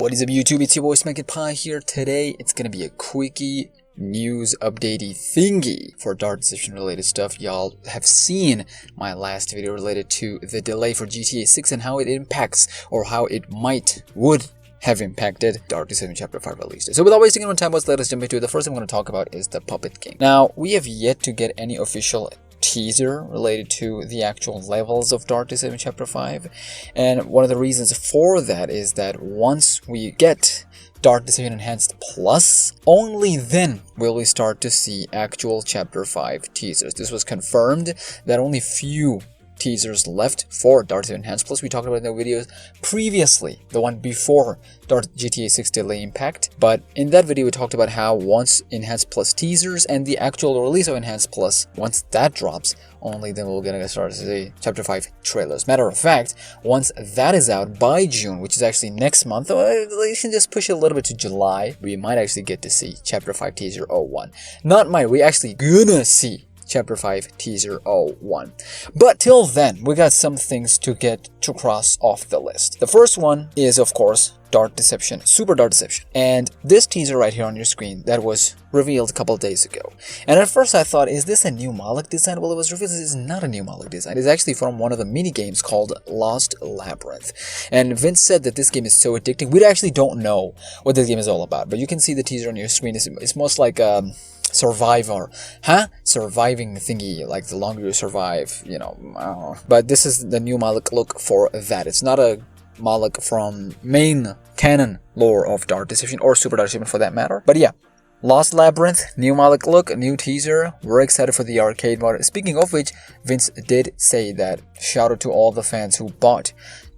What is up YouTube, it's your boy SmackNPie here. Today it's gonna be a quickie news updatey thingy for Dark Decision related stuff. Y'all have seen my last video related to the delay for GTA 6 and how it impacts, or how it would have impacted Dark Decision Chapter 5 release date. So without wasting any time, let's jump into it. The first thing I'm going to talk about is the puppet game. Now, we have yet to get any official teaser related to the actual levels of Dark Decision Chapter 5, and one of the reasons for that is that once we get Dark Decision Enhanced Plus, only then will we start to see actual Chapter 5 teasers. This was confirmed that only few teasers left for Dark Decision Enhanced Plus. We talked about it in the videos previously, the one before GTA 6 delay impact, but in that video we talked about how once Enhanced Plus teasers and the actual release of Enhanced Plus, once that drops, only then we're gonna start to see Chapter 5 trailers. Matter of fact, once that is out by June, which is actually next month, or you can just push it a little bit to July, we might actually get to see Chapter 5 teaser 01. Not might, we actually gonna see Chapter 5 teaser 01. But till then, we got some things to get to cross off the list. The first one is, of course, Dark Deception, Super Dark Deception. And this teaser right here on your screen that was revealed a couple of days ago. And at first I thought, is this a new Moloch design? Well, it was revealed this is not a new Moloch design. It's actually from one of the mini games called Lost Labyrinth. And Vince said that this game is so addicting. We actually don't know what this game is all about, but you can see the teaser on your screen. It's most like surviving thingy, like the longer you survive, you know. But this is the new Moloch look for that. It's not a Moloch from main canon lore of Dark Deception, or Super Dark Deception for that matter. But yeah, Lost Labyrinth, new Moloch look, new teaser. We're excited for the arcade mode. Speaking of which, Vince did say that shout out to all the fans who bought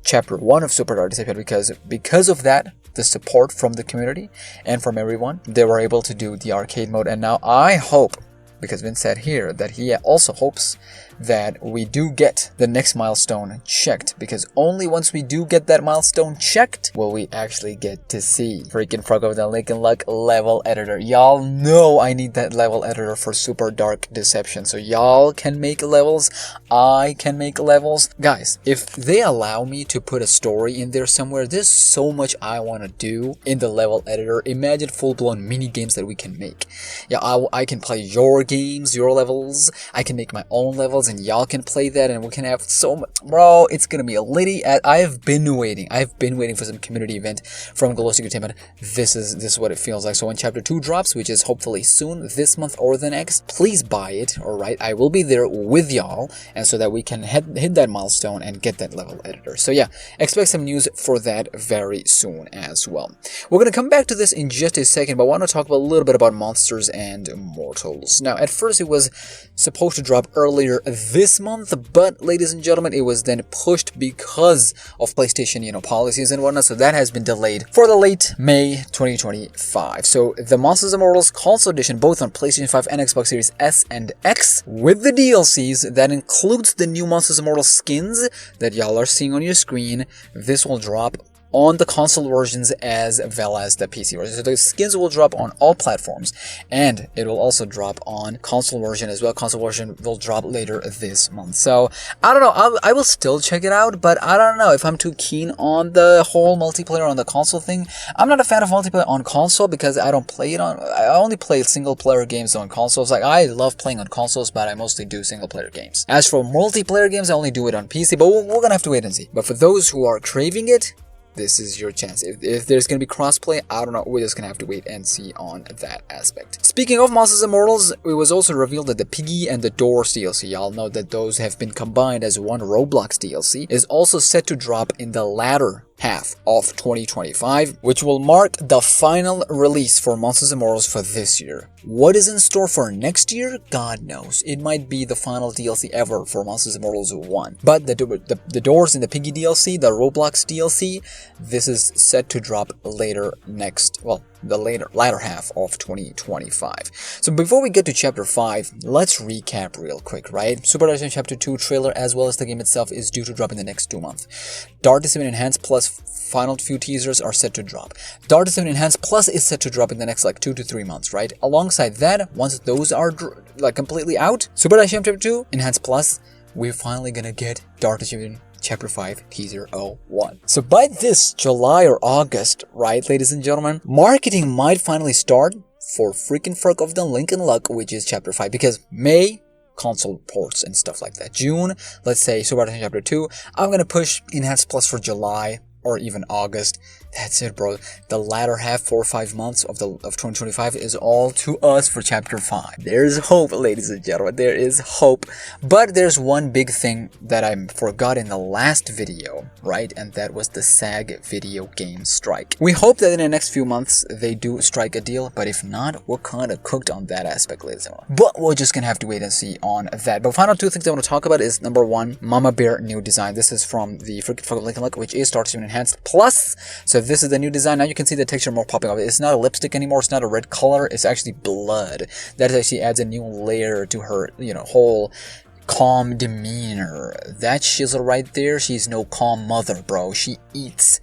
Chapter 1 of Super Dark Deception, because of that, the support from the community and from everyone, they were able to do the arcade mode. And now I hope, because Vince said here that he also hopes that we do get the next milestone checked, because only once we do get that milestone checked will we actually get to see freaking Frog of the Lincoln Luck level editor. Y'all know I need that level editor for Super Dark Deception, so y'all can make levels, I can make levels. Guys, if they allow me to put a story in there somewhere, there's so much I want to do in the level editor. Imagine full-blown mini games that we can make. Yeah, I can play your games, your levels, I can make my own levels, and y'all can play that, and we can have so much. Bro, it's gonna be a litty. I've been waiting for some community event from Galactic Entertainment. This is what it feels like. So when Chapter 2 drops, which is hopefully soon, this month or the next, please buy it, alright? I will be there with y'all, and so that we can hit that milestone and get that level editor. So yeah, expect some news for that very soon as well. We're gonna come back to this in just a second, but I want to talk a little bit about Monsters and Mortals. Now, at first it was supposed to drop earlier this month, but ladies and gentlemen, it was then pushed because of PlayStation, policies and whatnot, so that has been delayed for the late May 2025. So the Monsters and Mortals console edition, both on PlayStation 5 and Xbox Series S and X, with the DLCs, that includes the new Monsters and Mortals skins that y'all are seeing on your screen. This will drop on the console versions as well as the PC version. So the skins will drop on all platforms, and it will also drop on console version as well. Console version will drop later this month. So I don't know, I will still check it out, but I don't know if I'm too keen on the whole multiplayer on the console thing. I'm not a fan of multiplayer on console because I don't play it on, I only play single player games on consoles. Like, I love playing on consoles, but I mostly do single player games. As for multiplayer games, I only do it on PC, but we're gonna have to wait and see. But for those who are craving it, this is your chance. If there's going to be crossplay, I don't know. We're just going to have to wait and see on that aspect. Speaking of Monsters and Mortals, it was also revealed that the Piggy and the Doors DLC, y'all know that those have been combined as one Roblox DLC, is also set to drop in the latter half of 2025, which will mark the final release for Monsters and Mortals for this year. What is in store for next year? God knows. It might be the final DLC ever for Monsters and Mortals 1. But the Doors and the Piggy DLC, the Roblox DLC, this is set to drop later the latter half of 2025. So before we get to Chapter 5, let's recap real quick, right? Super Dark Deception Chapter 2 trailer as well as the game itself is due to drop in the next 2 months. Dark Deception Enhanced Plus final few teasers are set to drop. Dark Deception Enhanced Plus is set to drop in the next 2 to 3 months, right? Alongside that, once those are completely out, Super Dark Deception Chapter 2 Enhanced Plus, we're finally gonna get Dark Deception Chapter 5 Teaser 01. So by this July or August, right, ladies and gentlemen, marketing might finally start for freaking Fork of the Lincoln Luck, which is Chapter 5, because May, console ports and stuff like that. June, let's say Super Adventure Chapter 2. I'm gonna push Enhanced Plus for July or even August. That's it, bro. The latter half, 4 or 5 months of 2025 is all to us for Chapter 5. There's hope, ladies and gentlemen. There is hope. But there's one big thing that I forgot in the last video, right? And that was the SAG video game strike. We hope that in the next few months they do strike a deal, but if not, we're kind of cooked on that aspect, ladies and gentlemen. But we're just gonna have to wait and see on that. But final two things I want to talk about is number one, Mama Bear new design. This is from the Freaking Fork of Lincoln Luck, which is Star Trek Enhanced Plus. So this is the new design. Now you can see the texture more popping up. It's not a lipstick anymore. It's not a red color. It's actually blood. That actually adds a new layer to her, whole calm demeanor. That shizzle right there, she's no calm mother, bro. She eats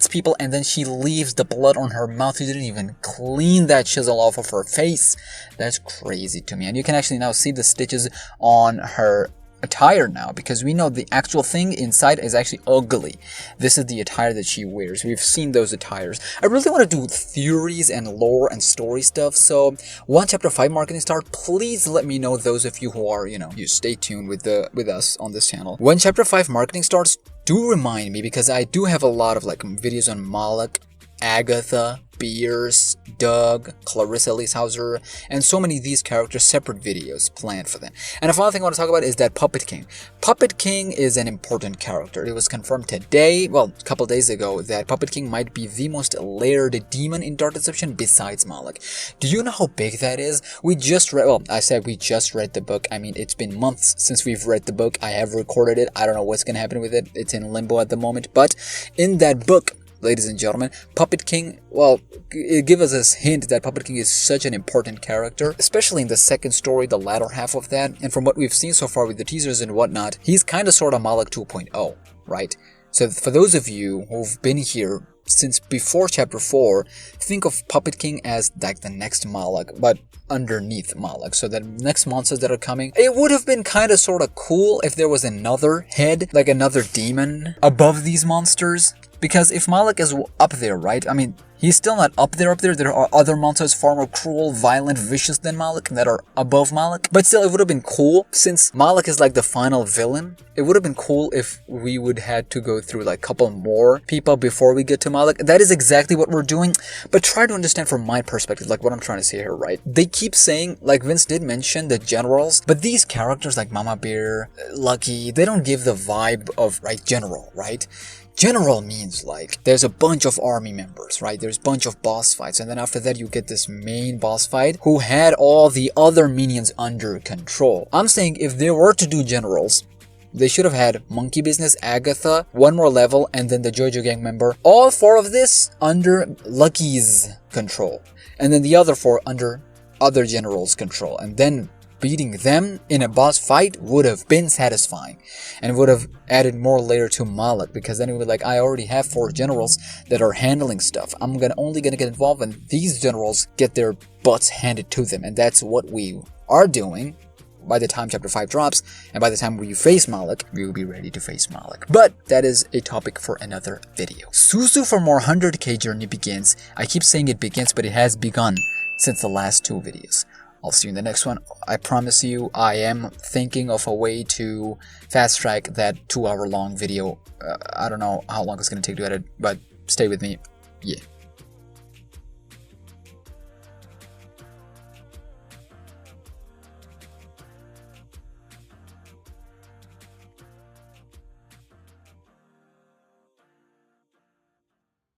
people and then she leaves the blood on her mouth. You didn't even clean that shizzle off of her face. That's crazy to me. And you can actually now see the stitches on her attire now, because we know the actual thing inside is actually ugly. This is the attire that she wears. We've seen those attires. I really want to do theories and lore and story stuff, so when Chapter 5 marketing start, please let me know, those of you who are, you stay tuned with us on this channel. When Chapter 5 marketing starts, do remind me, because I do have a lot of videos on Malik, Agatha, Beers, Doug, Clarissa Leeshauser, and so many of these characters, separate videos planned for them. And the final thing I want to talk about is that Puppet King. Puppet King is an important character. It was confirmed today, well, a couple days ago, that Puppet King might be the most layered demon in Dark Deception besides Malik. Do you know how big that is? We just read, well, I said we just read the book. I mean, it's been months since we've read the book. I have recorded it. I don't know what's going to happen with it. It's in limbo at the moment. But in that book, ladies and gentlemen, Puppet King, well, it gives us this hint that Puppet King is such an important character, especially in the second story, the latter half of that. And from what we've seen so far with the teasers and whatnot, he's kind of sort of Malik 2.0, right? So for those of you who've been here since before Chapter 4, think of Puppet King as like the next Malik, but underneath Malik. So the next monsters that are coming, it would have been kind of sort of cool if there was another head, like another demon above these monsters. Because if Malik is up there, right? I mean, he's still not up there. There are other monsters far more cruel, violent, vicious than Malik that are above Malik. But still, it would have been cool, since Malik is like the final villain. It would have been cool if we would had to go through like a couple more people before we get to Malik. That is exactly what we're doing. But try to understand from my perspective, like what I'm trying to say here, right? They keep saying, like Vince did mention, the generals. But these characters like Mama Bear, Lucky, they don't give the vibe of, right, general, right? General means like there's a bunch of army members, right? There's a bunch of boss fights, and then after that you get this main boss fight who had all the other minions under control. I'm saying if they were to do generals, they should have had Monkey Business, Agatha, one more level, and then the JoJo gang member. All 4 of this under Lucky's control, and then the other 4 under other generals' control, and then beating them in a boss fight would have been satisfying and would have added more layer to Malik, because then it would be like, I already have 4 generals that are handling stuff. I'm only gonna get involved when these generals get their butts handed to them, and that's what we are doing. By the time Chapter 5 drops, and by the time we face Malik, we will be ready to face Malik. But that is a topic for another video. Suzu for more 100k journey begins. I keep saying it begins, but it has begun since the last 2 videos. I'll see you in the next one. I promise you, I am thinking of a way to fast track that 2-hour long video. I don't know how long it's going to take to edit, but stay with me. Yeah.